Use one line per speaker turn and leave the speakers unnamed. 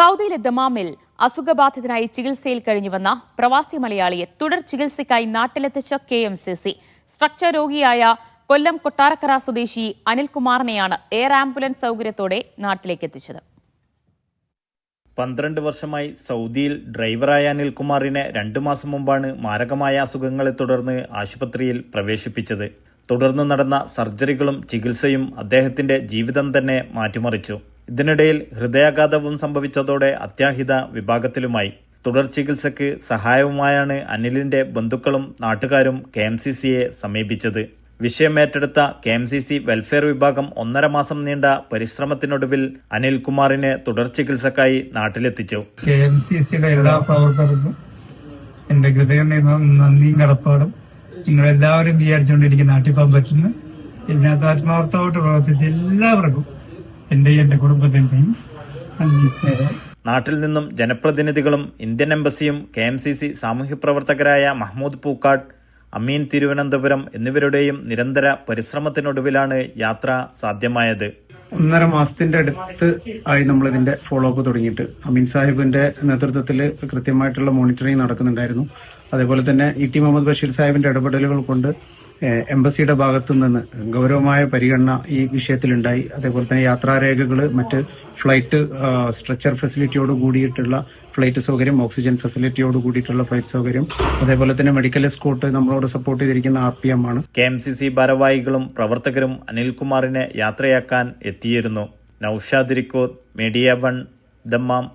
സൗദിയിലെ ദമാമിൽ അസുഖബാധിതനായി ചികിത്സയിൽ കഴിഞ്ഞുവന്ന പ്രവാസി മലയാളിയെ തുടർ ചികിത്സയ്ക്കായി നാട്ടിലെത്തിച്ച KMCC സ്ട്രക്ചർ രോഗിയായ കൊല്ലം കൊട്ടാരക്കര സ്വദേശി അനിൽകുമാറിനെയാണ് എയർ ആംബുലൻസ് സൗകര്യത്തോടെ നാട്ടിലേക്ക് എത്തിച്ചത്.
12 വർഷമായി സൗദിയിൽ ഡ്രൈവറായ അനിൽകുമാറിനെ 2 മാസം മുമ്പാണ് മാരകമായ അസുഖങ്ങളെ തുടർന്ന് ആശുപത്രിയിൽ പ്രവേശിപ്പിച്ചത്. തുടർന്ന് നടന്ന സർജറികളും ചികിത്സയും അദ്ദേഹത്തിന്റെ ജീവിതം തന്നെ മാറ്റിമറിച്ചു. ഇതിനിടയിൽ ഹൃദയാഘാതവും സംഭവിച്ചതോടെ അത്യാഹിത വിഭാഗത്തിലുമായി. തുടർ ചികിത്സയ്ക്ക് സഹായവുമായാണ് അനിലിന്റെ ബന്ധുക്കളും നാട്ടുകാരും KMCCയെ സമീപിച്ചത്. വിഷയം ഏറ്റെടുത്ത KMCC വെൽഫെയർ വിഭാഗം 1.5 മാസം നീണ്ട പരിശ്രമത്തിനൊടുവിൽ അനിൽകുമാറിനെ തുടർ ചികിത്സക്കായി നാട്ടിലെത്തിച്ചു.
KMCCയുടെ എല്ലാ പ്രവർത്തകർക്കും എന്റെ ഹൃദയം നന്ദിയും കടപ്പാടും നിങ്ങളെല്ലാവരും വിചാരിച്ചുകൊണ്ടിരിക്കുന്ന നാട്ടിൽ പോകാൻ പറ്റുന്ന ഇതിനകത്ത് ആത്മാർത്ഥമായിട്ട് പ്രവർത്തിച്ച എല്ലാവർക്കും എന്റെ കുടുംബത്തിന്റെയും
നാട്ടിൽ നിന്നും ജനപ്രതിനിധികളും ഇന്ത്യൻ എംബസിയും KMCC സാമൂഹ്യ പ്രവർത്തകരായ മഹ്മൂദ് പൂക്കാട്, അമീൻ തിരുവനന്തപുരം എന്നിവരുടെയും നിരന്തര പരിശ്രമത്തിനൊടുവിലാണ് യാത്ര സാധ്യമായത്.
1.5 മാസത്തിന്റെ അടുത്ത് ആയി നമ്മൾ ഇതിന്റെ ഫോളോ അപ്പ് തുടങ്ങിയിട്ട് അമീൻ സാഹിബിന്റെ നേതൃത്വത്തിൽ കൃത്യമായിട്ടുള്ള മോണിറ്ററിംഗ് നടക്കുന്നുണ്ടായിരുന്നു. അതേപോലെ തന്നെ ET മുഹമ്മദ് ബഷീർ സാഹിബിന്റെ ഇടപെടലുകൾ കൊണ്ട് എംബസിയുടെ ഭാഗത്തു നിന്ന് ഗൗരവമായ പരിഗണന ഈ വിഷയത്തിലുണ്ടായി. അതേപോലെ തന്നെ യാത്രാരേഖകൾ, മറ്റ് ഫ്ലൈറ്റ് സ്ട്രെച്ചർ ഫെസിലിറ്റിയോട് കൂടിയിട്ടുള്ള ഫ്ലൈറ്റ് സൗകര്യം, ഓക്സിജൻ ഫെസിലിറ്റിയോട് കൂടിയിട്ടുള്ള ഫ്ലൈറ്റ് സൗകര്യം, അതേപോലെ തന്നെ മെഡിക്കൽ എസ്കോർട്ട് നമ്മളോട് സപ്പോർട്ട് ചെയ്തിരിക്കുന്ന RPM ആണ്.
KMCC ഭാരവാഹികളും പ്രവർത്തകരും അനിൽകുമാറിനെ യാത്രയാക്കാൻ എത്തിയിരുന്നു. Naushad Irikkur, media 1, Dammam.